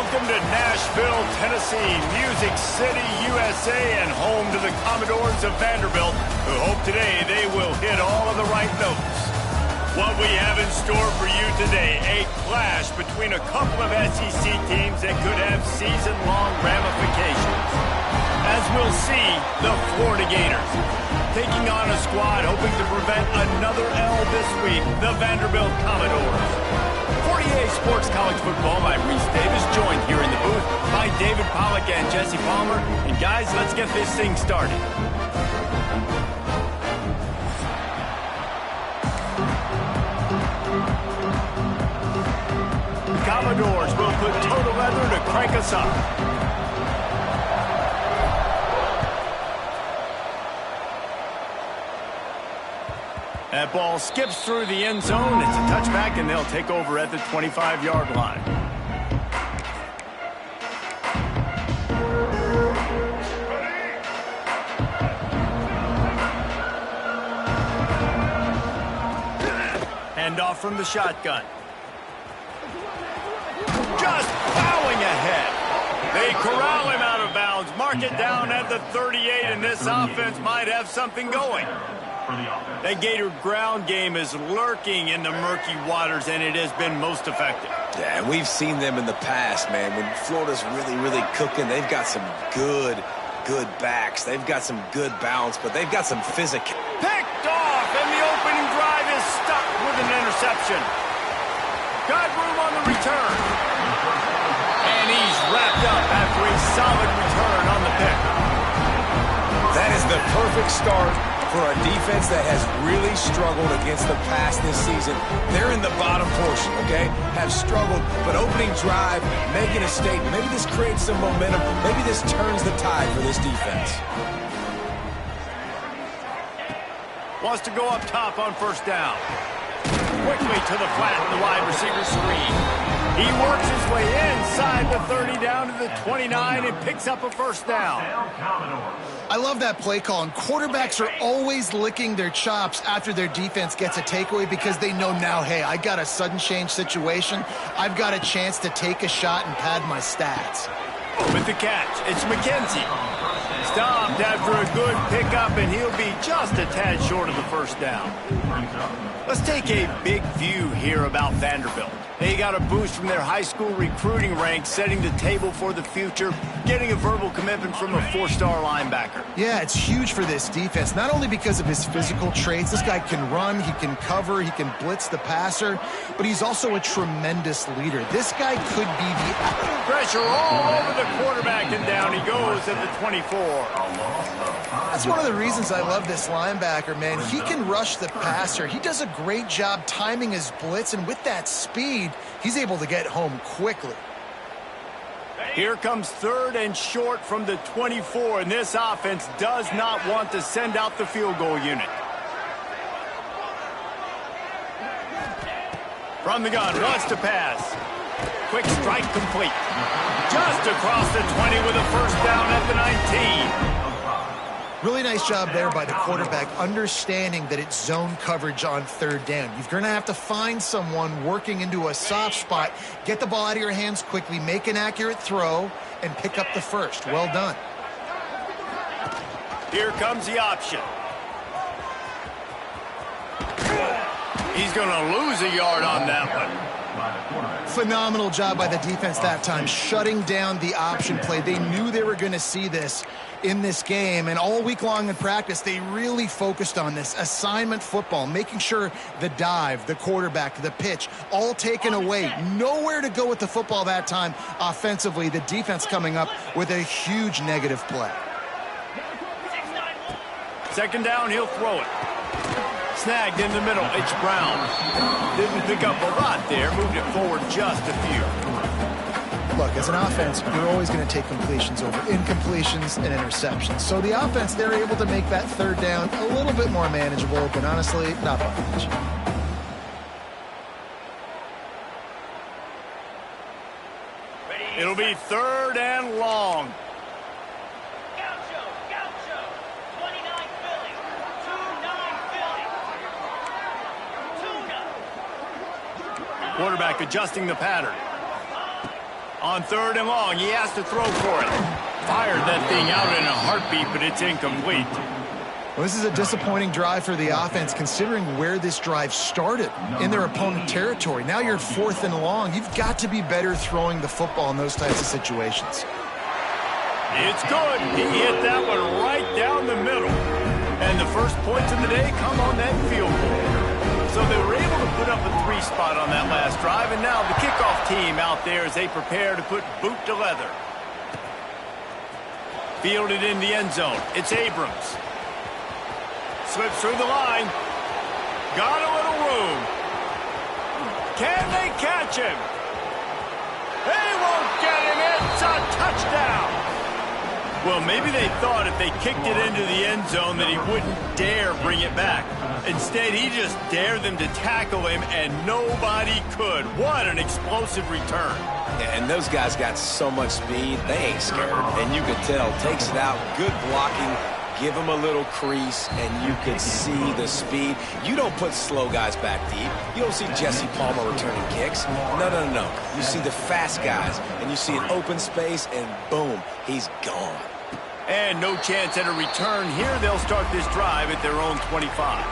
Welcome to Nashville, Tennessee, Music City, USA, and home to the Commodores of Vanderbilt, who hope today they will hit all of the right notes. What we have in store for you today, a clash between a couple of SEC teams that could have season-long ramifications. As we'll see, the Florida Gators taking on a squad hoping to prevent another L this week, the Vanderbilt Commodores. 48 Sports College Football by Reese Davis, joined here in the booth by David Pollack and Jesse Palmer. And guys, let's get this thing started. The Commodores will put toe to leather to crank us up. That ball skips through the end zone. It's a touchback, and they'll take over at the 25-yard line. Hand off from the shotgun. Just plowing ahead. They corral him out of bounds. Mark it down at the 38, and this offense might have something going. That Gator ground game is lurking in the murky waters, and it has been most effective. Yeah, and we've seen them in the past, man. When Florida's really cooking, they've got some good backs. They've got some good bounce, but they've got some physical. Picked off, and the opening drive is stuck with an interception. Got room on the return. And he's wrapped up after a solid return on the pick. That is the perfect start for a defense that has really struggled against the pass this season. They're in the bottom portion, okay? Have struggled, but opening drive, making a statement. Maybe this creates some momentum. Maybe this turns the tide for this defense. Wants to go up top on first down. Quickly to the flat in the wide receiver screen. He works his way inside the 30 down to the 29 and picks up a first down. I love that play call, and quarterbacks are always licking their chops after their defense gets a takeaway because they know now, hey, I got a sudden change situation. I've got a chance to take a shot and pad my stats. With the catch, it's McKenzie. Stopped after a good pickup, and he'll be just a tad short of the first down. Let's take a big view here about Vanderbilt. They got a boost from their high school recruiting ranks, setting the table for the future, getting a verbal commitment from a four-star linebacker. Yeah, it's huge for this defense, not only because of his physical traits. This guy can run, he can cover, he can blitz the passer, but he's also a tremendous leader. This guy could be the... Pressure all over the quarterback, and down he goes at the 24. That's one of the reasons I love this linebacker, man. He can rush the passer. He does a great job timing his blitz, and with that speed, he's able to get home quickly. Here comes third and short from the 24, and this offense does not want to send out the field goal unit. From the gun, wants to pass. Quick strike complete. Just across the 20 with a first down at the 19. Really nice job there by the quarterback, understanding that it's zone coverage on third down. You're going to have to find someone working into a soft spot, get the ball out of your hands quickly, make an accurate throw, and pick up the first. Well done. Here comes the option. He's going to lose a yard on that one. Phenomenal job by the defense that time, shutting down the option play. They knew they were going to see this in this game, and all week long in practice, they really focused on this assignment football, making sure the dive, the quarterback, the pitch, all taken away. Nowhere to go with the football that time offensively. The defense coming up with a huge negative play. Second down, he'll throw it. Snagged in the middle, it's Brown. Didn't pick up a lot there, moved it forward just a few. Look, as an offense, you're always going to take completions over incompletions and interceptions. So the offense, they're able to make that third down a little bit more manageable, but honestly, not by much. It'll be third and long. Quarterback adjusting the pattern. On 3rd and long, he has to throw for it. Fired that thing out in a heartbeat, but it's incomplete. Well, this is a disappointing drive for the offense, considering where this drive started, in their opponent territory. Now you're 4th and long. You've got to be better throwing the football in those types of situations. It's good. He hit that one right down the middle. And the first points of the day come on that field goal. So they were able to put up a 3 spot on that last drive, and now the kickoff team out there as they prepare to put boot to leather. Fielded in the end zone. It's Abrams. Slips through the line. Got a little room. Can they catch him? They won't get him. It's a touchdown. Well, maybe they thought if they kicked it into the end zone that he wouldn't dare bring it back. Instead, he just dared them to tackle him, and nobody could. What an explosive return. And those guys got so much speed, they ain't scared. And you could tell, takes it out, good blocking, give him a little crease, and you could see the speed. You don't put slow guys back deep. You don't see Jesse Palmer returning kicks. No. You see the fast guys, and you see an open space, and boom, he's gone. And no chance at a return here. They'll start this drive at their own 25.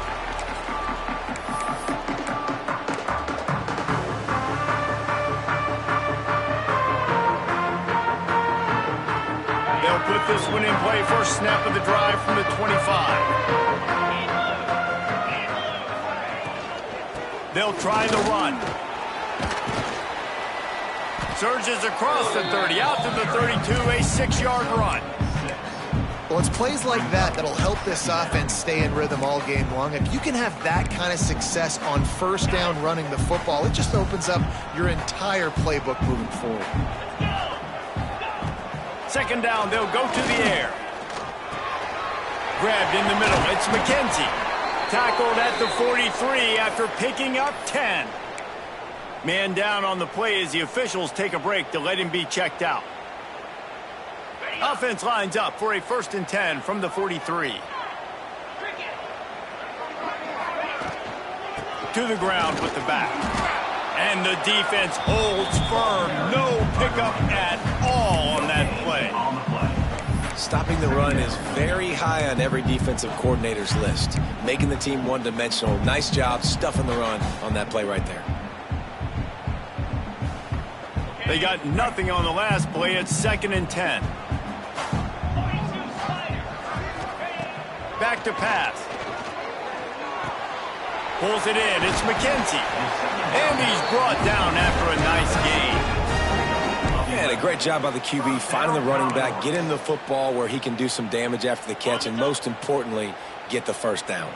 They'll put this one in play. First snap of the drive from the 25. They'll try the run. Surges across the 30, out to the 32, a 6-yard run. Well, it's plays like that that'll help this offense stay in rhythm all game long. If you can have that kind of success on first down running the football, it just opens up your entire playbook moving forward. 2nd down, they'll go to the air. Grabbed in the middle, it's McKenzie. Tackled at the 43 after picking up 10. Man down on the play as the officials take a break to let him be checked out. Offense lines up for a 1st and 10 from the 43. To the ground with the back. And the defense holds firm. No pickup at all on that play. Stopping the run is very high on every defensive coordinator's list. Making the team one-dimensional. Nice job stuffing the run on that play right there. They got nothing on the last play. It's 2nd and 10. Back to pass. Pulls it in. It's McKenzie. And he's brought down after a nice gain. Yeah, and a great job by the QB finding the running back, getting the football where he can do some damage after the catch, and most importantly, get the 1st down.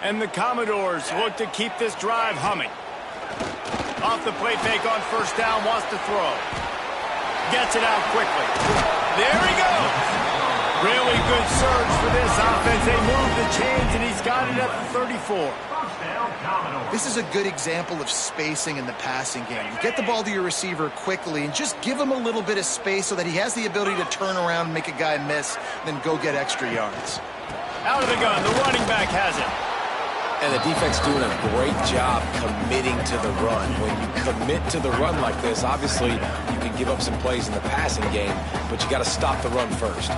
And the Commodores look to keep this drive humming. Off the play fake on 1st down, wants to throw. Gets it out quickly. There he goes. Really good surge for this offense. They move the chains, and he's got it at the 34. This is a good example of spacing in the passing game. You get the ball to your receiver quickly and just give him a little bit of space so that he has the ability to turn around and make a guy miss, then go get extra yards. Out of the gun, the running back has it. And the defense doing a great job committing to the run. When you commit to the run like this, obviously you can give up some plays in the passing game, but you got to stop the run first.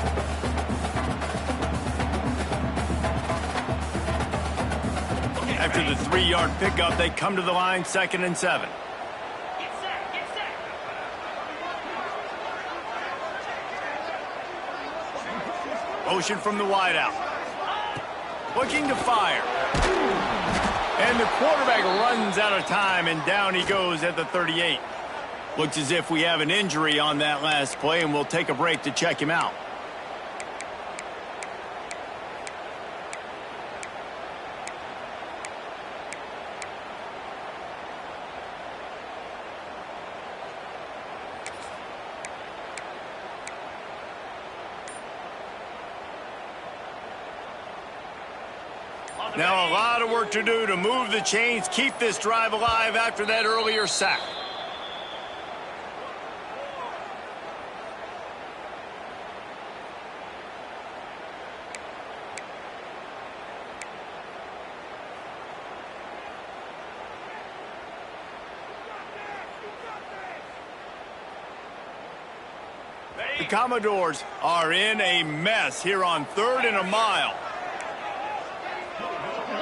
After the 3-yard pickup, they come to the line, 2nd and 7. Motion from the wideout. Looking to fire. And the quarterback runs out of time, and down he goes at the 38. Looks as if we have an injury on that last play, and we'll take a break to check him out. Now a lot of work to do to move the chains, keep this drive alive after that earlier sack. The Commodores are in a mess here on 3rd and a mile.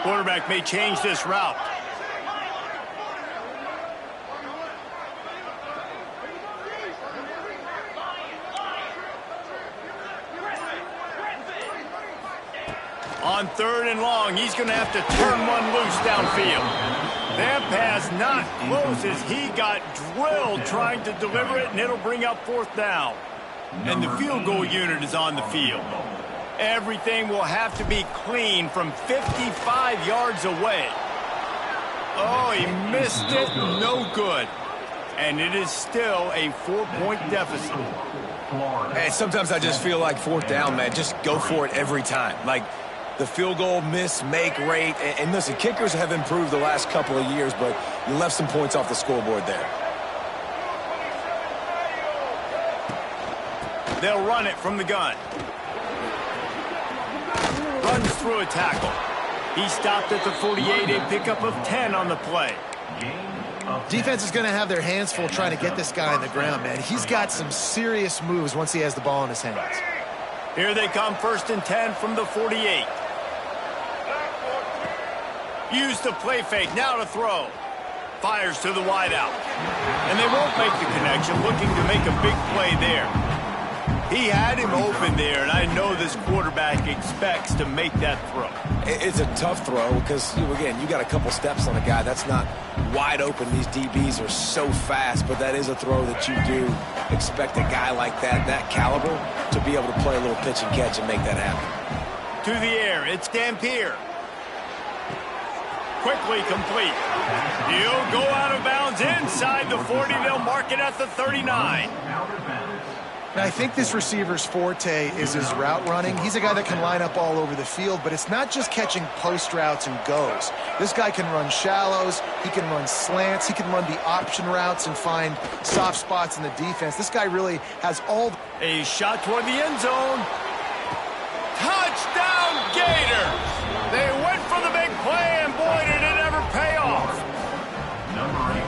Quarterback may change this route. On 3rd and long, he's going to have to turn one loose downfield. That pass not close as he got drilled trying to deliver it, and it'll bring up 4th down. And the field goal unit is on the field. Everything will have to be clean from 55 yards away. Oh, he missed it. No good. And it is still a 4-point deficit. Hey, sometimes I just feel like 4th down, man. Just go for it every time. Like, the field goal miss-make rate. And listen, kickers have improved the last couple of years, but you left some points off the scoreboard there. They'll run it from the gun. Runs through a tackle. He stopped at the 48, a pickup of 10 on the play. Defense is going to have their hands full trying to get this guy on the ground, man. He's got some serious moves once he has the ball in his hands. Here they come, 1st and 10 from the 48. Use the play fake, now to throw. Fires to the wideout. And they won't make the connection, looking to make a big play there. He had him open there, and I know this quarterback expects to make that throw. It's a tough throw because, again, you got a couple steps on a guy. That's not wide open. These DBs are so fast, but that is a throw that you do expect a guy like that caliber, to be able to play a little pitch and catch and make that happen. To the air, it's Dampier. Quickly complete. He'll go out of bounds inside the 40. They'll mark it at the 39. Now, I think this receiver's forte is his route running. He's a guy that can line up all over the field, but it's not just catching post routes and goes. This guy can run shallows, he can run slants, he can run the option routes and find soft spots in the defense. This guy really has all... A shot toward the end zone. Touchdown, Gators! They went for the big play, and boy, did it ever pay off. Number 8.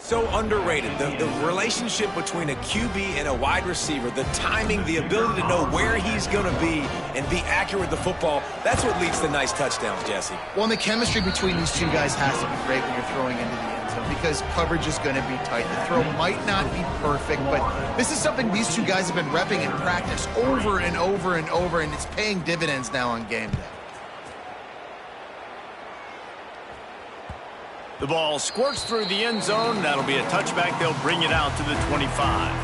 So underrated. The relationship between a QB and a wide receiver, the timing, the ability to know where he's going to be and be accurate with the football, that's what leads to nice touchdowns, Jesse. Well, and the chemistry between these two guys has to be great when you're throwing into the end zone because coverage is going to be tight. The throw might not be perfect, but this is something these two guys have been repping in practice over and over and over, and it's paying dividends now on game day. The ball squirts through the end zone. That'll be a touchback. They'll bring it out to the 25.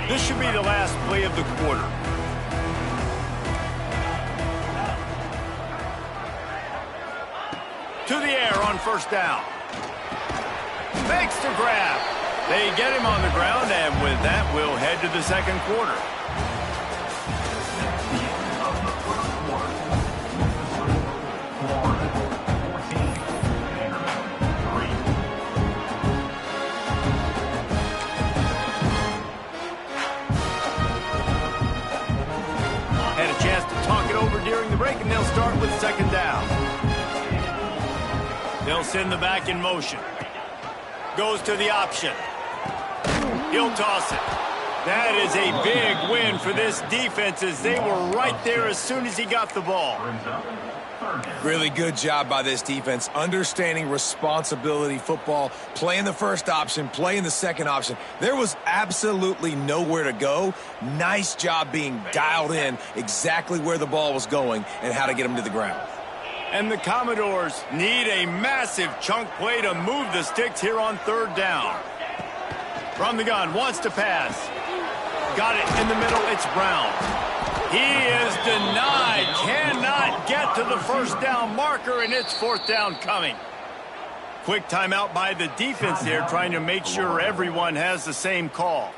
This should be the last play of the quarter. To the air on 1st down. Makes the grab. They get him on the ground, and with that, we'll head to the 2nd quarter. During the break, and they'll start with 2nd down. They'll send the back in motion. Goes to the option. He'll toss it. That is a big win for this defense as they were right there as soon as he got the ball. Really good job by this defense, understanding responsibility football, playing the first option, playing the second option. There was absolutely nowhere to go. Nice job being dialed in exactly where the ball was going and how to get them to the ground. And the Commodores need a massive chunk play to move the sticks here on third down. From the gun, wants to pass. Got it in the middle, it's Brown. He is denied, cannot get to the first down marker, and it's fourth down coming. Quick timeout by the defense there, trying to make sure everyone has the same call.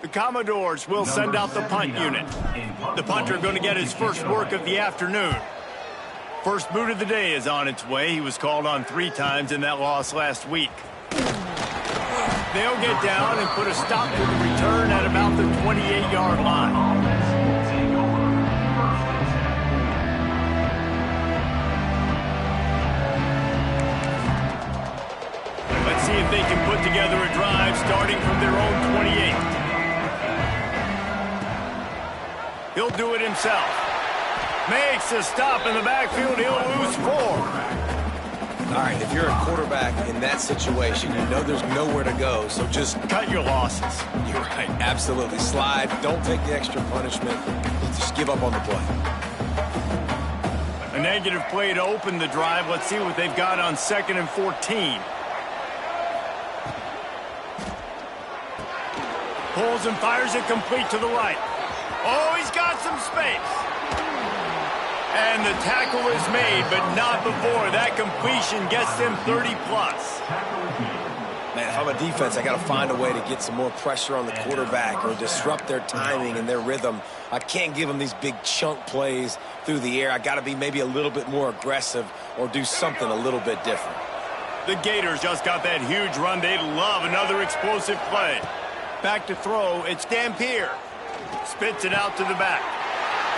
The Commodores will send out the punt unit. The punter going to get his first work of the afternoon. First boot of the day is on its way. He was called on 3 times in that loss last week. They'll get down and put a stop to the return at about the 28-yard line. Let's see if they can put together a drive starting from their own 28. He'll do it himself. Makes a stop in the backfield. He'll lose 4. All right, if you're a quarterback in that situation, you know there's nowhere to go, so just cut your losses. You're right, absolutely. Slide, don't take the extra punishment. Just give up on the play. A negative play to open the drive. Let's see what they've got on 2nd and 14. Pulls and fires it complete to the right. Oh, he's got some space. And the tackle is made, but not before. That completion gets them 30-plus. Man, if I'm a defense, I got to find a way to get some more pressure on the quarterback or disrupt their timing and their rhythm. I can't give them these big chunk plays through the air. I got to be maybe a little bit more aggressive or do something a little bit different. The Gators just got that huge run. They'd love another explosive play. Back to throw, it's Dampier. Spits it out to the back.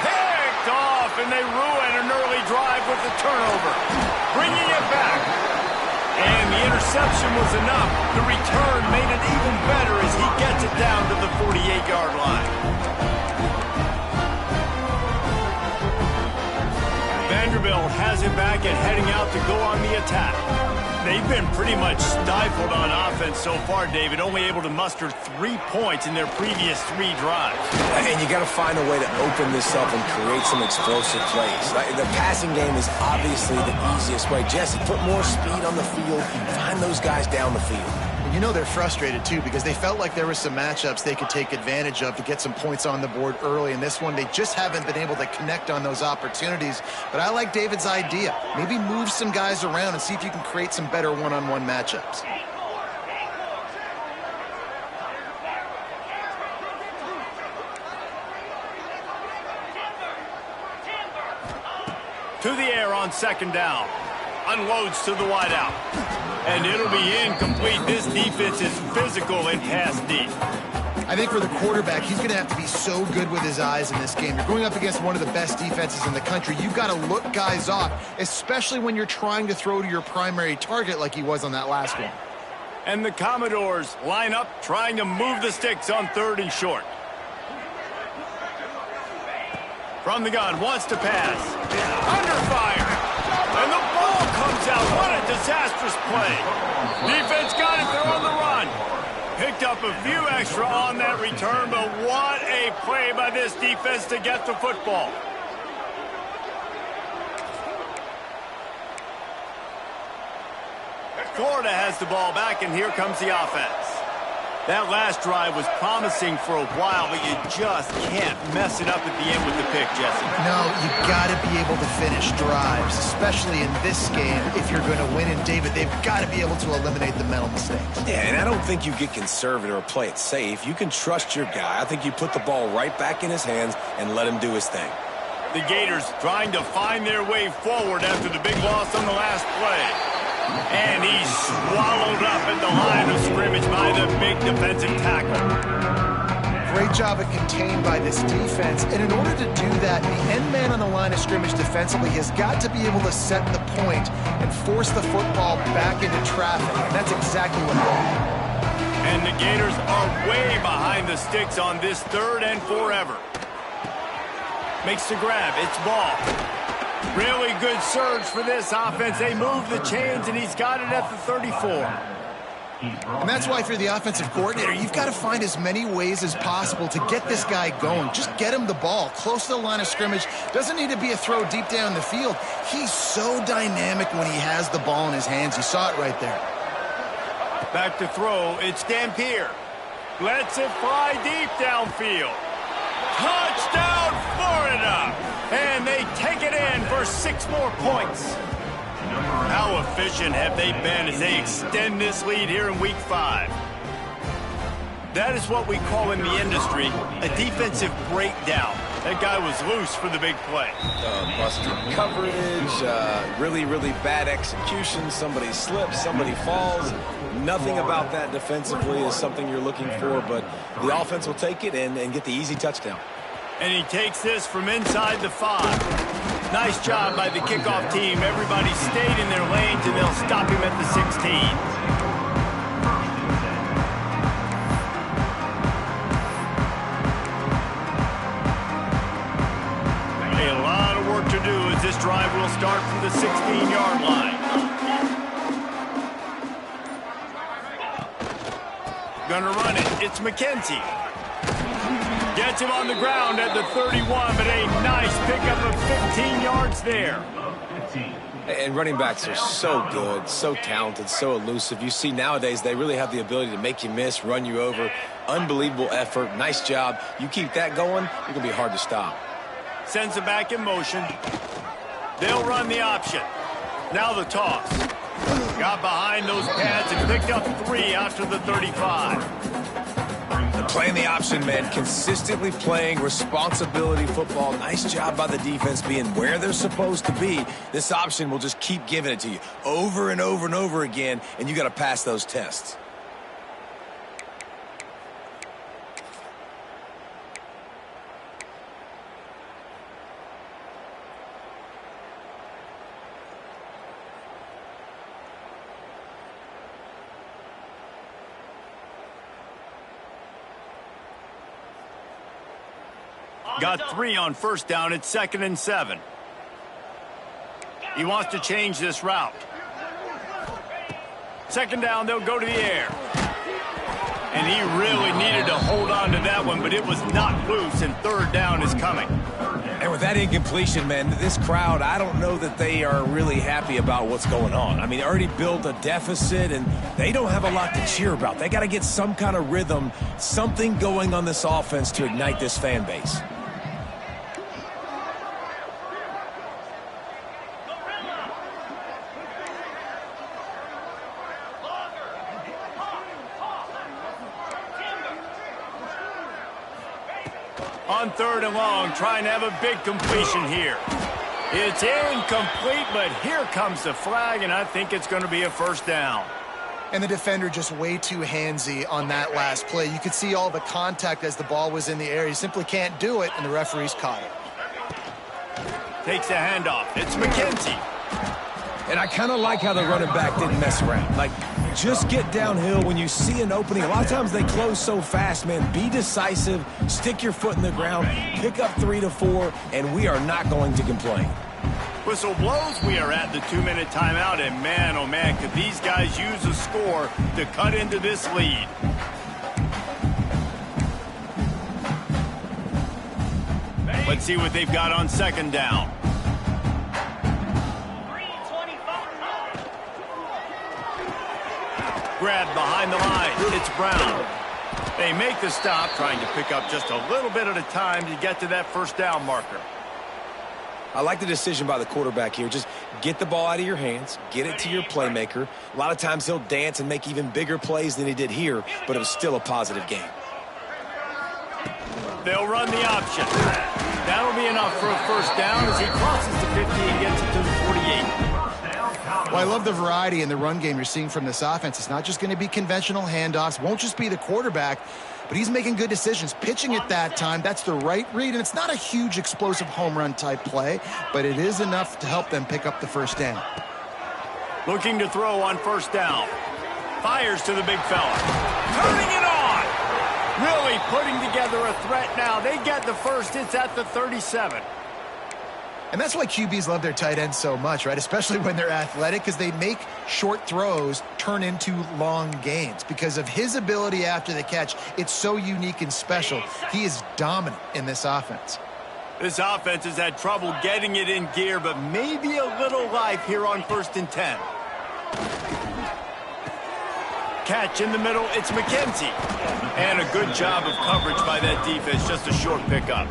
Picked off, and they ruin an early drive with the turnover. Bringing it back. And the interception was enough. The return made it even better as he gets it down to the 48-yard line. Vanderbilt has it back and heading out to go on the attack. They've been pretty much stifled on offense so far, David, only able to muster 3 points in their previous 3 drives. And you got to find a way to open this up and create some explosive plays. The passing game is obviously the easiest way. Jesse, put more speed on the field. Find those guys down the field. You know they're frustrated, too, because they felt like there were some matchups they could take advantage of to get some points on the board early. In this one, they just haven't been able to connect on those opportunities. But I like David's idea. Maybe move some guys around and see if you can create some better one-on-one matchups. To the air on 2nd down. Unloads to the wideout. And it'll be incomplete. This defense is physical and pass deep. I think for the quarterback, he's going to have to be so good with his eyes in this game. You're going up against one of the best defenses in the country. You've got to look guys off, especially when you're trying to throw to your primary target like he was on that last one. And the Commodores line up, trying to move the sticks on 3rd and short. From the gun, wants to pass. Under fire. And the ball comes out. What a disastrous play. Defense got it. They're on the run. Picked up a few extra on that return, but what a play by this defense to get the football. Florida has the ball back, and here comes the offense. That last drive was promising for a while, but you just can't mess it up at the end with the pick, Jesse. No, you got to be able to finish drives, especially in this game. If you're going to win, and David, they've got to be able to eliminate the mental mistakes. Yeah, and I don't think you get conservative or play it safe. You can trust your guy. I think you put the ball right back in his hands and let him do his thing. The Gators trying to find their way forward after the big loss on the last play. And he's swallowed up at the line of scrimmage by the big defensive tackle. Great job of contained by this defense. And in order to do that, the end man on the line of scrimmage defensively has got to be able to set the point and force the football back into traffic. And that's exactly what happened. And the Gators are way behind the sticks on this 3rd and forever. Makes the grab. It's ball. Really good surge for this offense. They move the chains, and he's got it at the 34. And that's why, if you're the offensive coordinator, you've got to find as many ways as possible to get this guy going. Just get him the ball close to the line of scrimmage. Doesn't need to be a throw deep down the field. He's so dynamic when he has the ball in his hands. You saw it right there. Back to throw. It's Dampier. Lets it fly deep downfield. Touchdown, Florida! And they take it in for 6 more points. How efficient have they been as they extend this lead here in Week 5? That is what we call in the industry a defensive breakdown. That guy was loose for the big play. Busted coverage, really, really bad execution. Somebody slips, somebody falls. Nothing about that defensively is something you're looking for, but the offense will take it and get the easy touchdown. And he takes this from inside the 5. Nice job by the kickoff team. Everybody stayed in their lanes, and they'll stop him at the 16. A lot of work to do as this drive will start from the 16-yard line. Gonna run it. It's McKenzie. Gets him on the ground at the 31, but a nice pickup of 15 yards there. And running backs are so good, so talented, so elusive. You see nowadays they really have the ability to make you miss, run you over. Unbelievable effort. Nice job. You keep that going, you're going to be hard to stop. Sends it back in motion. They'll run the option. Now the toss. Got behind those pads and picked up 3 after the 35. Playing the option, man. Consistently playing responsibility football. Nice job by the defense being where they're supposed to be. This option will just keep giving it to you over and over and over again, and you got to pass those tests. Got 3 on first down. It's 2nd and 7. He wants to change this route. 2nd down, they'll go to the air. And he really needed to hold on to that one, but it was not loose, and 3rd down is coming. And with that incompletion, man, this crowd, I don't know that they are really happy about what's going on. I mean, they already built a deficit, and they don't have a lot to cheer about. They got to get some kind of rhythm, something going on this offense to ignite this fan base. On 3rd and long, trying to have a big completion here. It's incomplete, but here comes the flag, and I think it's going to be a 1st down. And the defender just way too handsy on that last play. You could see all the contact as the ball was in the air. He simply can't do it, and the referees caught it. Takes a handoff. It's McKenzie. And I kind of like how the running back didn't mess around. Like, just get downhill when you see an opening. A lot of times they close so fast, man. Be decisive, stick your foot in the ground, pick up 3 to 4, and we are not going to complain. Whistle blows. We are at the 2-minute timeout, and man, oh man, could these guys use a score to cut into this lead. Let's see what they've got on 2nd down. Grab behind the line. It's Brown. They make the stop, trying to pick up just a little bit at a time to get to that 1st down marker. I like the decision by the quarterback here. Just get the ball out of your hands, get it to your playmaker. A lot of times he'll dance and make even bigger plays than he did here, but it was still a positive game. They'll run the option. That'll be enough for a 1st down as he crosses the 50 and gets it to the 48. Well, I love the variety in the run game you're seeing from this offense. It's not just going to be conventional handoffs. Won't just be the quarterback, but he's making good decisions. Pitching at that time, that's the right read, and it's not a huge explosive home run type play, but it is enough to help them pick up the first down. Looking to throw on first down. Fires to the big fella. Turning it on! Really putting together a threat now. They get the first. It's at the 37. And that's why QBs love their tight ends so much, right? Especially when they're athletic, because they make short throws turn into long gains. Because of his ability after the catch, it's so unique and special. He is dominant in this offense. This offense has had trouble getting it in gear, but maybe a little life here on 1st and 10. Catch in the middle, it's McKenzie. And a good job of coverage by that defense, just a short pickup.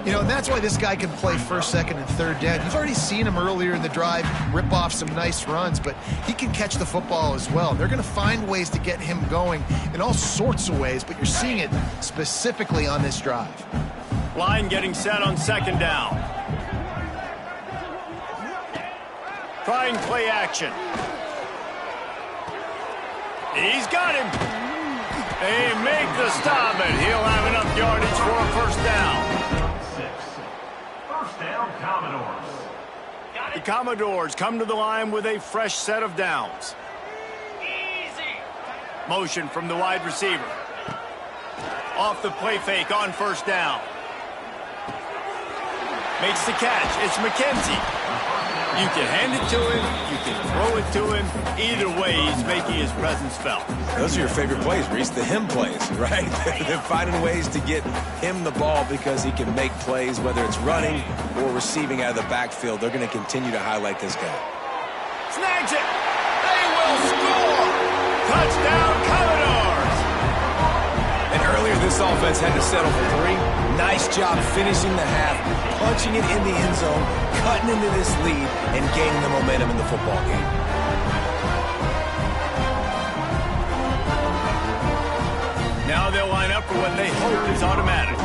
You know, and that's why this guy can play first, second, and third down. You've already seen him earlier in the drive rip off some nice runs, but he can catch the football as well. They're going to find ways to get him going in all sorts of ways, but you're seeing it specifically on this drive. Line getting set on 2nd down. Trying play action. He's got him. They make the stop, and he'll have enough yardage for a first down. First down, Commodores. The Commodores come to the line with a fresh set of downs. Easy. Motion from the wide receiver. Off the play fake on first down. Makes the catch. It's McKenzie. You can hand it to him. You can throw it to him. Either way, he's making his presence felt. Those are your favorite plays, Reese, the him plays, right? They're finding ways to get him the ball because he can make plays, whether it's running or receiving out of the backfield. They're going to continue to highlight this guy. Snags it. They will score. Touchdown, Commodores. And earlier, this offense had to settle for 3. Nice job finishing the half, punching it in the end zone, cutting into this lead, and gaining the momentum in the football game. Now they'll line up for what they hope is automatic.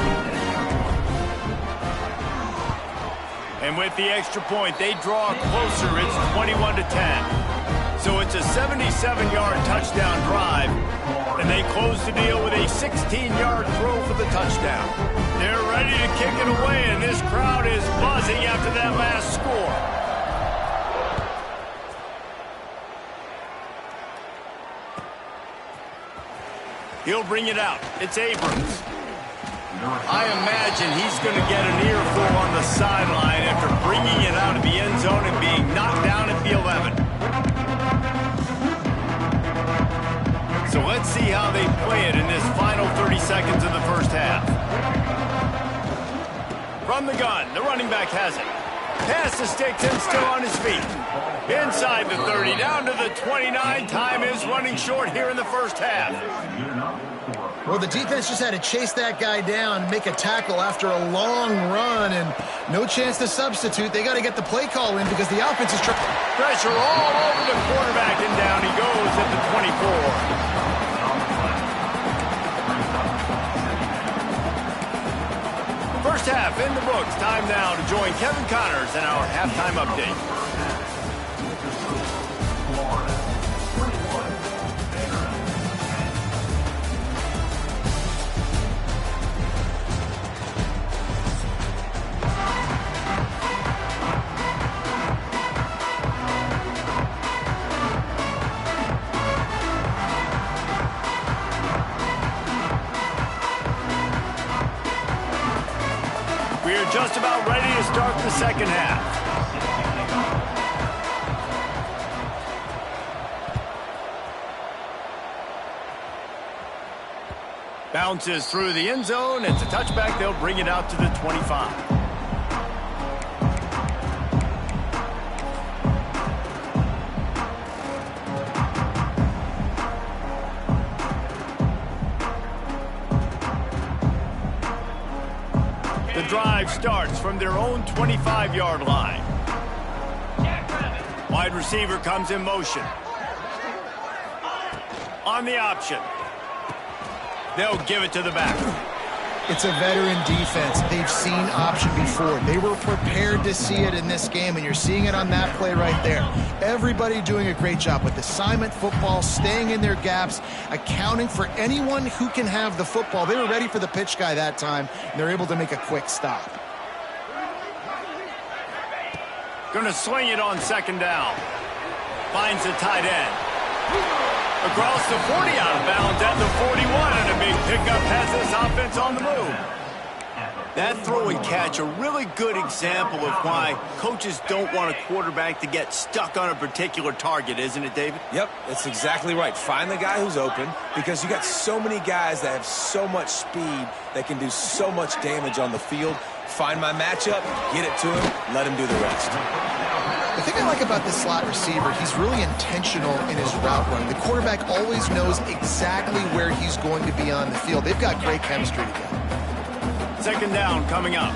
And with the extra point, they draw closer. It's 21-10. So it's a 77-yard touchdown drive, and they close the deal with a 16-yard throw for the touchdown. They're ready to kick it away, and this crowd is buzzing after that last score. He'll bring it out. It's Abrams. I imagine he's going to get an earful on the sideline after bringing it out of the end zone and being knocked down at the 11. So let's see how they play it in this final 30 seconds of the first half. From the gun, the running back has it. Pass to Sticks and still on his feet. Inside the 30, down to the 29. Time is running short here in the first half. Well, the defense just had to chase that guy down, make a tackle after a long run, and no chance to substitute. They got to get the play call in because the offense is trying. Pressure all over the quarterback, and down he goes at the 24. First half in the books. Time now to join Kevin Connors in our halftime update. Just about ready to start the second half. Bounces through the end zone. It's a touchback. They'll bring it out to the 25. Drive starts from their own 25-yard line. Wide receiver comes in motion. On the option. They'll give it to the back. It's a veteran defense. They've seen option before. They were prepared to see it in this game, and you're seeing it on that play right there. Everybody doing a great job with assignment football, staying in their gaps, accounting for anyone who can have the football. They were ready for the pitch guy that time, and they're able to make a quick stop. Going to swing it on second down. Finds the tight end. Across the 40, out of bounds at the 41, and a big pickup has this offense on the move. That throw and catch, a really good example of why coaches don't want a quarterback to get stuck on a particular target, isn't it, David? Yep, that's exactly right. Find the guy who's open, because you got so many guys that have so much speed that can do so much damage on the field. Find my matchup, get it to him, let him do the rest. The thing I like about this slot receiver, he's really intentional in his route running. The quarterback always knows exactly where he's going to be on the field. They've got great chemistry together. Second down coming up.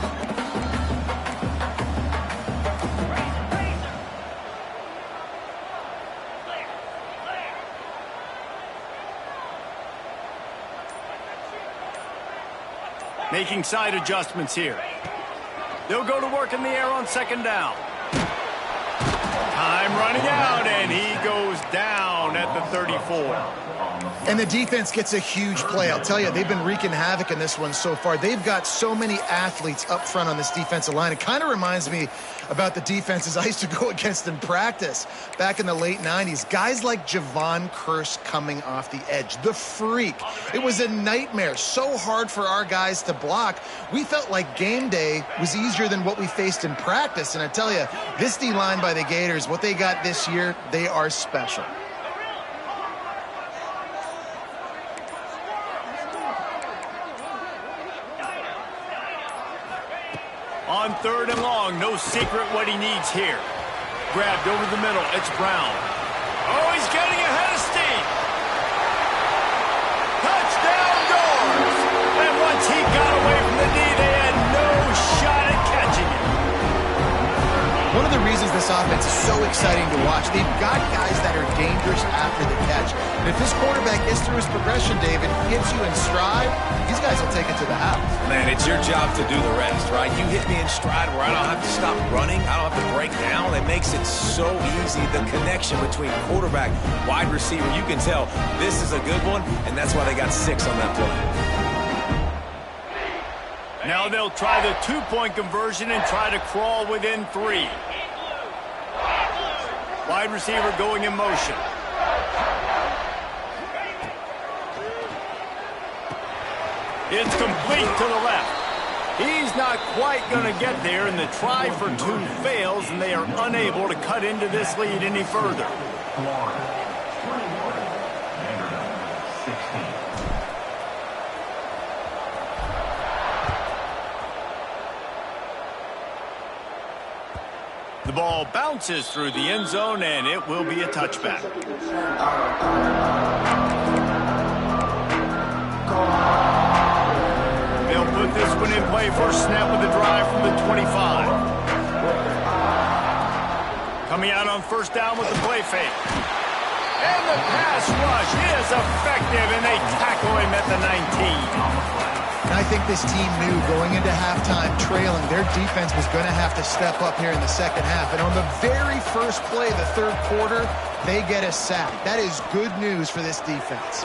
Making side adjustments here. They'll go to work in the air on second down. Time running out, and he goes down at the 34. And the defense gets a huge play. I'll tell you, they've been wreaking havoc in this one so far. They've got so many athletes up front on this defensive line. It kind of reminds me about the defenses I used to go against in practice back in the late 90s. Guys like Javon Curse coming off the edge. The freak. It was a nightmare. So hard for our guys to block. We felt like game day was easier than what we faced in practice. And I tell you, this D-line by the Gators, what they got this year, they are special. On third and long, no secret what he needs here. Grabbed over the middle, it's Brown. Oh, he's getting ahead of steam. Touchdown Doors! And once he got away from the knee, they had no shot at catching it. One of the reasons this offense is so exciting to watch, they've got guys that are dangerous after the catch. And if this quarterback gets through his progression, David, gets you in stride, these guys will take it to the house. Man, it's your job to do the rest, right? You hit me in stride where I don't have to stop running. I don't have to break down. It makes it so easy. The connection between quarterback, wide receiver, you can tell this is a good one, and that's why they got 6 on that play. Now they'll try the two-point conversion and try to crawl within 3. Wide receiver going in motion. It's complete to the left. He's not quite going to get there, and the try for 2 fails, and they are unable to cut into this lead any further. The ball bounces through the end zone, and it will be a touchback. They'll put this one in play. First snap with the drive from the 25. Coming out on first down with the play fake. And the pass rush is effective, and they tackle him at the 19. And I think this team knew going into halftime trailing, their defense was going to have to step up here in the second half. And on the very first play, the third quarter, they get a sack. That is good news for this defense.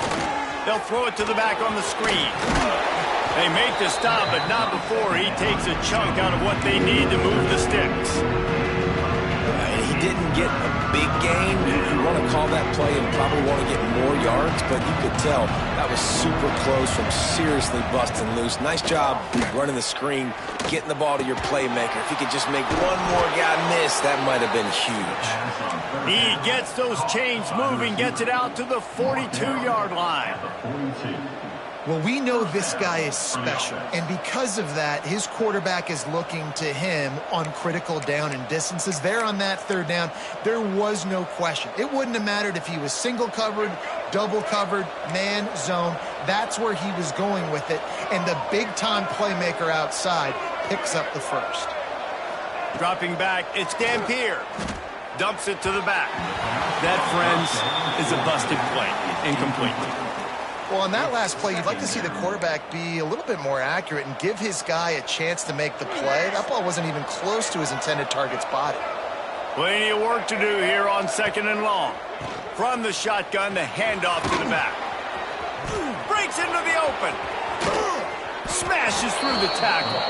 They'll throw it to the back on the screen. They make the stop, but not before he takes a chunk out of what they need to move the sticks. He didn't get a big gain. You want to call that play and probably want to get more yards, but you could tell that was super close from seriously busting loose. Nice job running the screen, getting the ball to your playmaker. If he could just make one more guy miss, that might have been huge. He gets those chains moving, gets it out to the 42-yard line. Well, we know this guy is special, and because of that, his quarterback is looking to him on critical down and distances. There on that third down, there was no question. It wouldn't have mattered if he was single covered, double covered, man, zone. That's where he was going with it, and the big-time playmaker outside picks up the first. Dropping back, it's Dampier. Dumps it to the back. That, friends, is a busted play. Incomplete. Well, on that last play, you'd like to see the quarterback be a little bit more accurate and give his guy a chance to make the play. That ball wasn't even close to his intended target's body. Plenty of work to do here on 2nd and long. From the shotgun, the handoff to the back. Breaks into the open. Smashes through the tackle.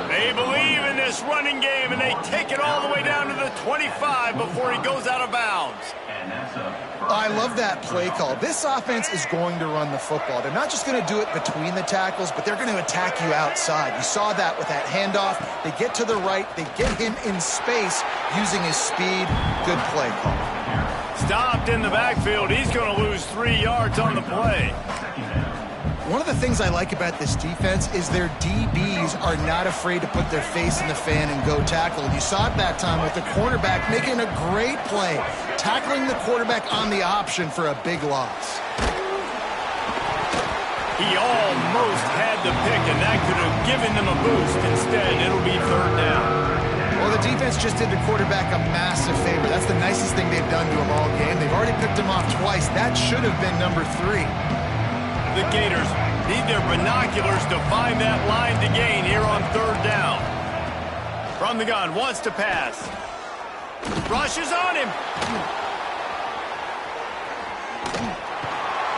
They believe in this running game, and they take it all the way down to the 25 before he goes out of bounds. I love that play call. This offense is going to run the football. They're not just going to do it between the tackles, but they're going to attack you outside. You saw that with that handoff. They get to the right. They get him in space using his speed. Good play call. Stopped in the backfield. He's going to lose 3 yards on the play. One of the things I like about this defense is their DBs are not afraid to put their face in the fan and go tackle. And you saw it that time with the cornerback making a great play, tackling the quarterback on the option for a big loss. He almost had the pick, and that could have given them a boost. Instead, it'll be 3rd down. Well, the defense just did the quarterback a massive favor. That's the nicest thing they've done to him all game. They've already picked him off twice. That should have been number 3. The Gators need their binoculars to find that line to gain here on 3rd down. From the gun, wants to pass. Rushes on him.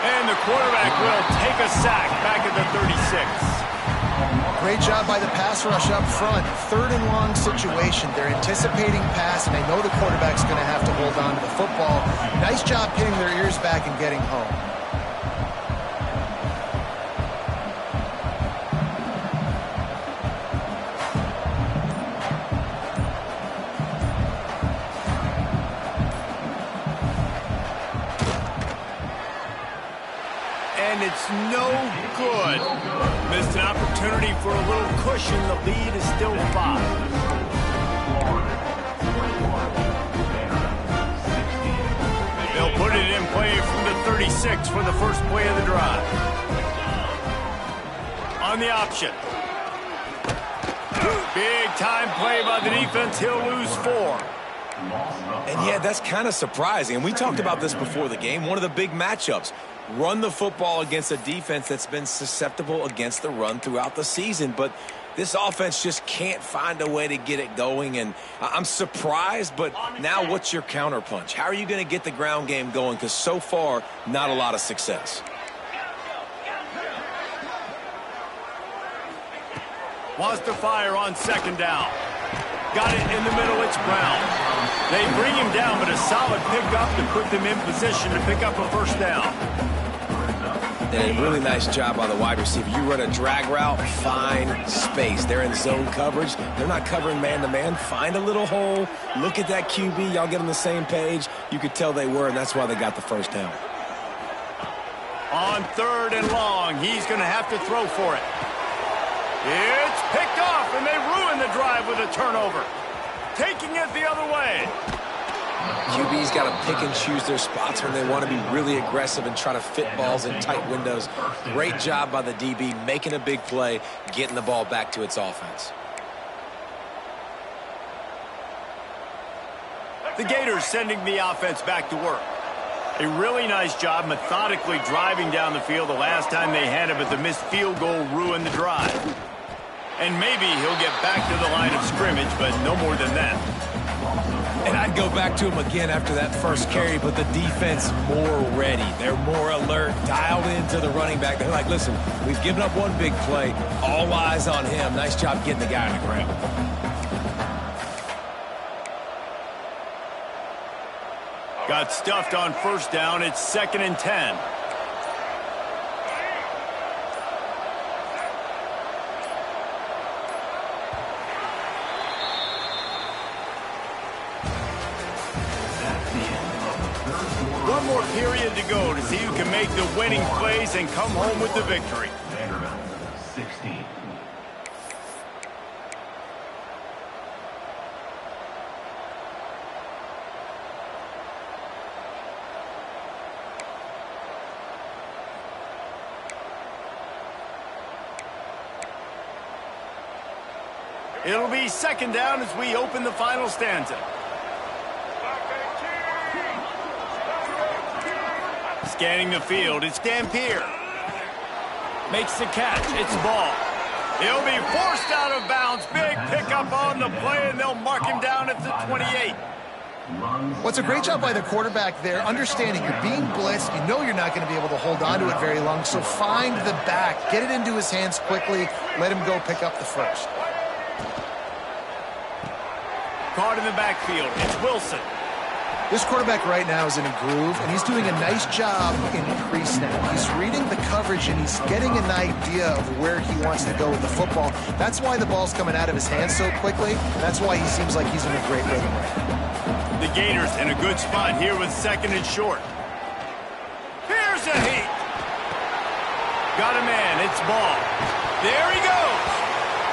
And the quarterback will take a sack back at the 36. Great job by the pass rush up front. 3rd and long situation. They're anticipating pass, and they know the quarterback's going to have to hold on to the football. Nice job pinning their ears back and getting home. And it's no good. Missed an opportunity for a little cushion. The lead is still 5. They'll put it in play from the 36 for the first play of the drive. On the option. Big time play by the defense. He'll lose 4. And yeah, that's kind of surprising. And we talked about this before the game. One of the big matchups. Run the football against a defense that's been susceptible against the run throughout the season. But this offense just can't find a way to get it going. And I'm surprised, but now what's your counterpunch? How are you going to get the ground game going? Because so far, not a lot of success. Wants to fire on 2nd down. Got it in the middle. It's Brown. They bring him down, but a solid pickup to put them in position to pick up a 1st down. And a really nice job by the wide receiver. You run a drag route, find space. They're in zone coverage. They're not covering man-to-man. Find a little hole. Look at that QB. Y'all get on the same page. You could tell they were, and that's why they got the 1st down. On 3rd and long, he's going to have to throw for it. It's picked off, and they ruin the drive with a turnover. Taking it the other way. QB's got to pick and choose their spots when they want to be really aggressive and try to fit balls in tight windows. Great job by the DB, making a big play, getting the ball back to its offense. The Gators sending the offense back to work. A really nice job methodically driving down the field the last time they had it, but the missed field goal ruined the drive. And maybe he'll get back to the line of scrimmage, but no more than that. And I'd go back to him again after that first carry, but the defense more ready. They're more alert, dialed into the running back. They're like, listen, we've given up one big play. All eyes on him. Nice job getting the guy on the ground. Got stuffed on 1st down. It's 2nd and 10. One more period to go to see who can make the winning plays and come home with the victory. Vanderbilt, 16. It'll be 2nd down as we open the final stanza. Scanning the field, it's Dampier. Makes the catch. It's ball. He'll be forced out of bounds. Big pickup on the play, and they'll mark him down at the 28. Well, it's a great job by the quarterback there, understanding you're being blitzed. You know you're not going to be able to hold on to it very long, so find the back. Get it into his hands quickly. Let him go pick up the first. Caught in the backfield. It's Wilson. This quarterback right now is in a groove, and he's doing a nice job in pre-snap. He's reading the coverage, and he's getting an idea of where he wants to go with the football. That's why the ball's coming out of his hands so quickly. That's why he seems like he's in a great rhythm right now. The Gators in a good spot here with second and short. Here's a heat. Got a man. It's ball. There he goes.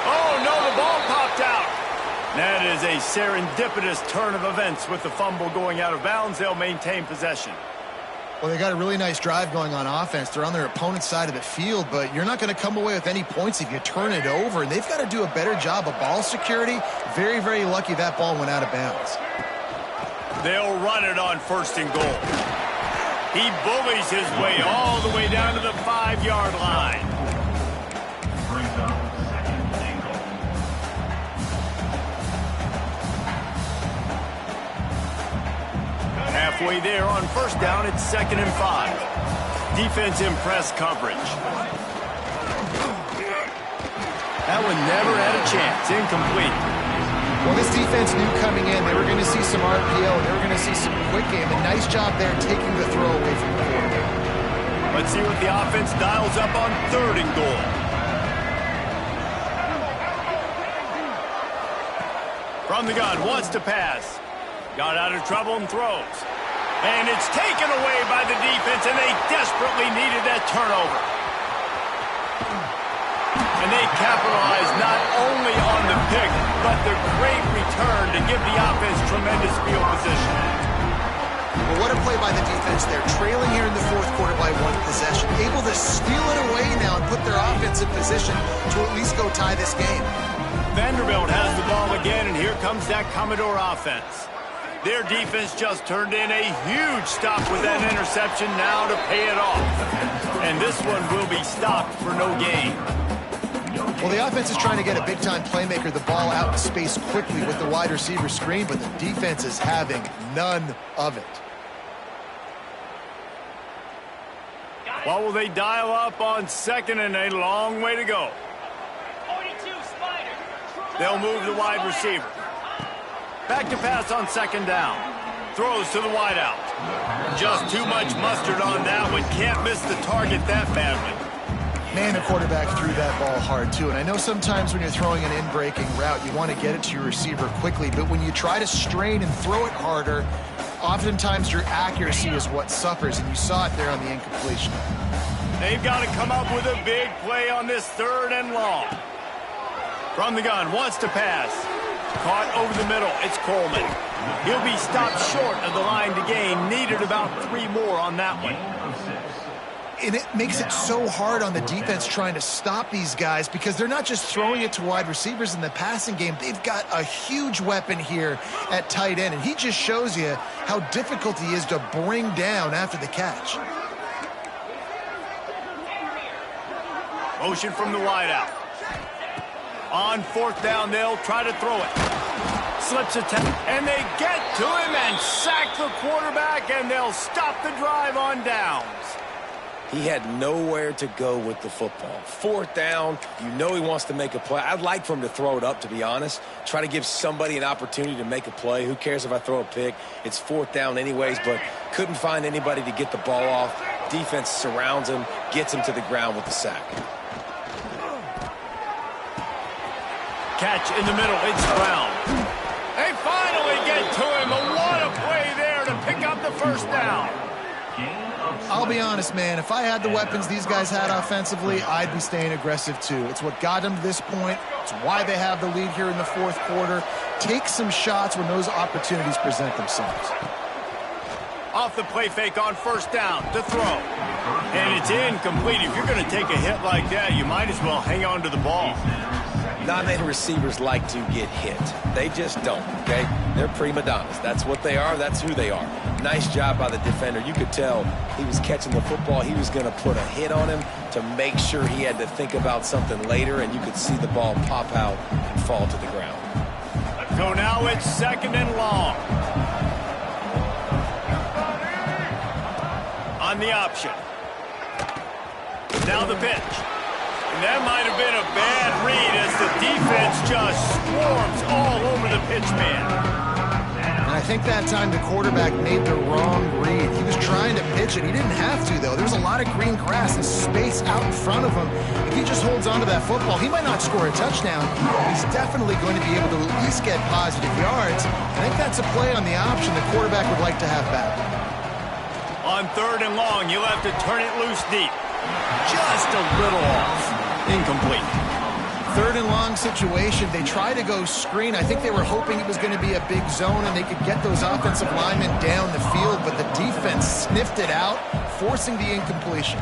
Oh, no, the ball popped out. That is a serendipitous turn of events with the fumble going out of bounds. They'll maintain possession. Well, they got a really nice drive going on offense. They're on their opponent's side of the field, but you're not going to come away with any points if you turn it over. And they've got to do a better job of ball security. Very, very lucky that ball went out of bounds. They'll run it on first and goal. He bullies his way all the way down to the 5-yard line. Brings up second and goal. Halfway there on first down, it's 2nd and 5. Defense in press coverage. That one never had a chance. Incomplete. Well, this defense knew coming in they were going to see some RPO. They were going to see some quick game. A nice job there taking the throw away from the quarterback. Let's see what the offense dials up on 3rd and goal. From the gun, wants to pass. Got out of trouble and throws. And it's taken away by the defense, and they desperately needed that turnover. And they capitalized not only on the pick, but the great return to give the offense tremendous field position. Well, what a play by the defense there. Trailing here in the 4th quarter by 1 possession. Able to steal it away now and put their offense in position to at least go tie this game. Vanderbilt has the ball again, and here comes that Commodore offense. Their defense just turned in a huge stop with that interception now to pay it off. And this one will be stopped for no gain. Well, the offense is trying to get a big-time playmaker the ball out in space quickly with the wide receiver screen, but the defense is having none of it. What will they dial up on 2nd and a long way to go? They'll move the wide receiver. Back to pass on 2nd down. Throws to the wideout. Just too much mustard on that one. Can't miss the target that badly. Man, the quarterback threw that ball hard, too. And I know sometimes when you're throwing an in-breaking route, you want to get it to your receiver quickly. But when you try to strain and throw it harder, oftentimes your accuracy is what suffers. And you saw it there on the incompletion. They've got to come up with a big play on this 3rd and long. From the gun, wants to pass. Caught over the middle. It's Coleman. He'll be stopped short of the line to gain. Needed about 3 more on that one. And it makes it so hard on the defense trying to stop these guys because they're not just throwing it to wide receivers in the passing game. They've got a huge weapon here at tight end, and he just shows you how difficult he is to bring down after the catch. Motion from the wideout. On 4th down, they'll try to throw it. Slips a tackle, and they get to him and sack the quarterback, and they'll stop the drive on downs. He had nowhere to go with the football. 4th down, you know he wants to make a play. I'd like for him to throw it up, to be honest. Try to give somebody an opportunity to make a play. Who cares if I throw a pick? It's 4th down anyways, but couldn't find anybody to get the ball off. Defense surrounds him, gets him to the ground with the sack. Catch in the middle, it's Brown. They finally get to him, and what a play there to pick up the 1st down. I'll be honest, man. If I had the weapons these guys had offensively, I'd be staying aggressive too. It's what got them to this point. It's why they have the lead here in the 4th quarter. Take some shots when those opportunities present themselves. Off the play fake on 1st down to throw. And it's incomplete. If you're going to take a hit like that, you might as well hang on to the ball. Dominated receivers like to get hit. They just don't, okay? They're prima donnas. That's what they are. That's who they are. Nice job by the defender. You could tell he was catching the football. He was going to put a hit on him to make sure he had to think about something later, and you could see the ball pop out and fall to the ground. So now it's 2nd and long. On the option. Now the pitch. And that might have been a bad read as the defense just swarms all over the pitch man. And I think that time the quarterback made the wrong read. He was trying to pitch it. He didn't have to, though. There's a lot of green grass and space out in front of him. If he just holds on to that football, he might not score a touchdown. He's definitely going to be able to at least get positive yards. I think that's a play on the option the quarterback would like to have back. On 3rd and long, you'll have to turn it loose deep. Just a little off. Incomplete. 3rd and long situation. They try to go screen. I think they were hoping it was going to be a big zone and they could get those offensive linemen down the field, but the defense sniffed it out, forcing the incompletion.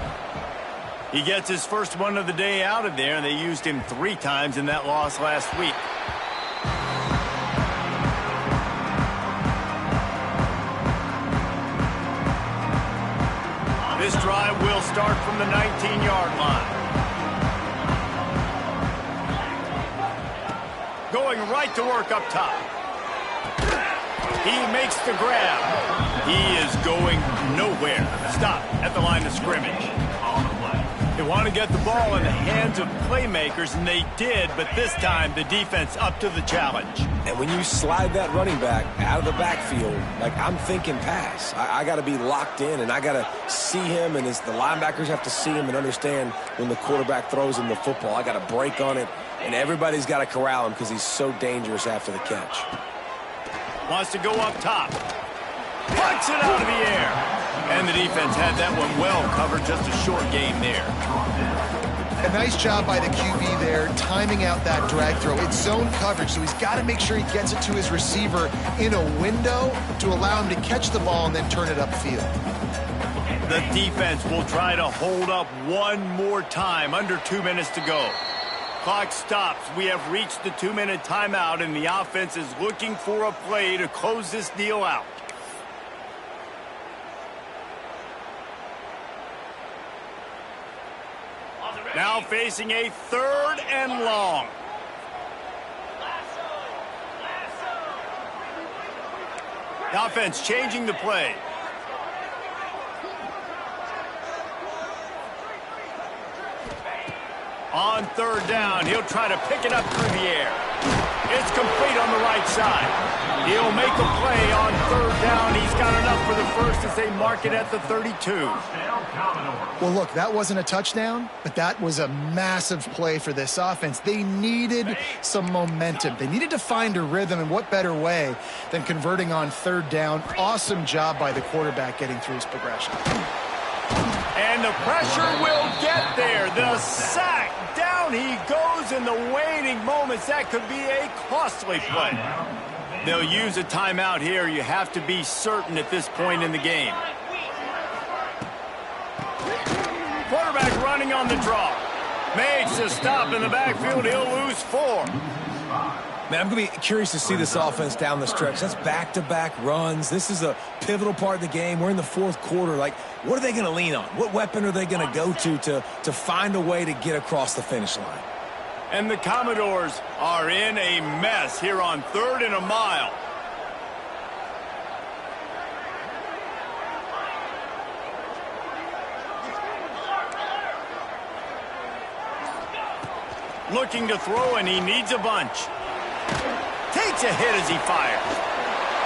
He gets his first one of the day out of there, and they used him 3 times in that loss last week. This drive will start from the 19-yard line. Going right to work up top. He makes the grab. He is going nowhere. Stop at the line of scrimmage. They want to get the ball in the hands of playmakers, and they did, but this time the defense up to the challenge. And when you slide that running back out of the backfield, like I'm thinking pass. I got to be locked in, and I got to see him, and the linebackers have to see him and understand when the quarterback throws him the football. I got to break on it, and everybody's got to corral him because he's so dangerous after the catch. Wants to go up top. Puts it out of the air. And the defense had that one well covered, just a short game there. A nice job by the QB there, timing out that drag throw. It's zone coverage, so he's got to make sure he gets it to his receiver in a window to allow him to catch the ball and then turn it upfield. The defense will try to hold up one more time, under 2 minutes to go. Clock stops. We have reached the 2-minute timeout, and the offense is looking for a play to close this deal out. Now facing a 3rd and long. The offense changing the play. On 3rd down, he'll try to pick it up through the air. It's complete on the right side. He'll make a play on 3rd down. He's got enough for the first as they mark it at the 32. Well, look, that wasn't a touchdown, but that was a massive play for this offense. They needed some momentum. They needed to find a rhythm, and what better way than converting on 3rd down. Awesome job by the quarterback getting through his progression. And the pressure will get there. The sack. Down he goes in the waiting moments. That could be a costly play. They'll use a timeout here. You have to be certain at this point in the game. Quarterback running on the draw. Makes a stop in the backfield. He'll lose 4. Man, I'm going to be curious to see this offense down the stretch. That's back-to-back runs. This is a pivotal part of the game. We're in the 4th quarter. Like, what are they going to lean on? What weapon are they going to go to find a way to get across the finish line? And the Commodores are in a mess here on 3rd and a mile. Looking to throw, and he needs a bunch. Takes a hit as he fires.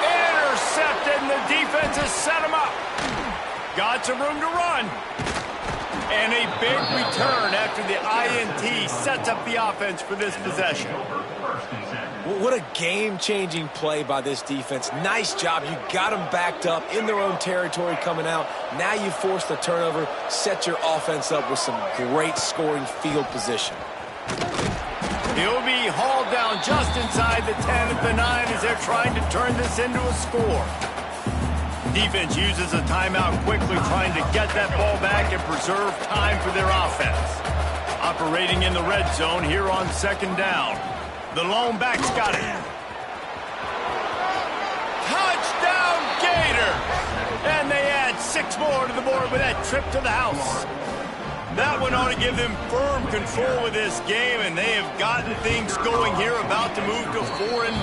Intercepted, and the defense has set him up. Got some room to run. And a big return after the INT sets up the offense for this possession. What a game-changing play by this defense. Nice job. You got them backed up in their own territory coming out. Now you force the turnover, set your offense up with some great scoring field position. He'll be hauled down just inside the 10 at the 9 as they're trying to turn this into a score. Defense uses a timeout quickly, trying to get that ball back and preserve time for their offense. Operating in the red zone here on 2nd down. The lone back's got it. Touchdown, Gators! And they add 6 more to the board with that trip to the house. That one ought to give them firm control of this game, and they have gotten things going here, about to move to 4-1.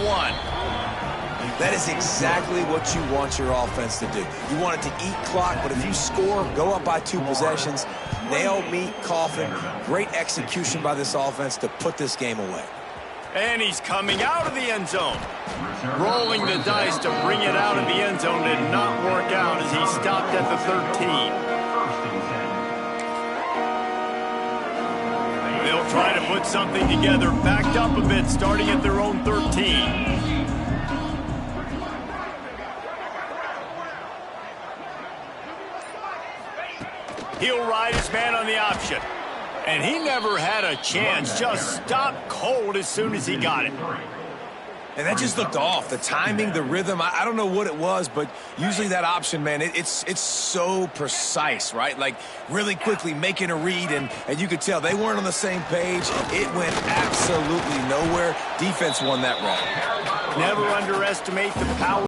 That is exactly what you want your offense to do. You want it to eat clock, but if you score, go up by 2 possessions, nail, meet, coffin. Great execution by this offense to put this game away. And he's coming out of the end zone. Rolling the dice to bring it out of the end zone did not work out as he stopped at the 13. They'll try to put something together, backed up a bit, starting at their own 13. He'll ride his man on the option. And he never had a chance, just stopped cold as soon as he got it. And that just looked off. The timing, the rhythm, I don't know what it was, but usually that option, man, it's so precise, right? Like really quickly making a read, and you could tell they weren't on the same page. It went absolutely nowhere. Defense won that round. Never underestimate the power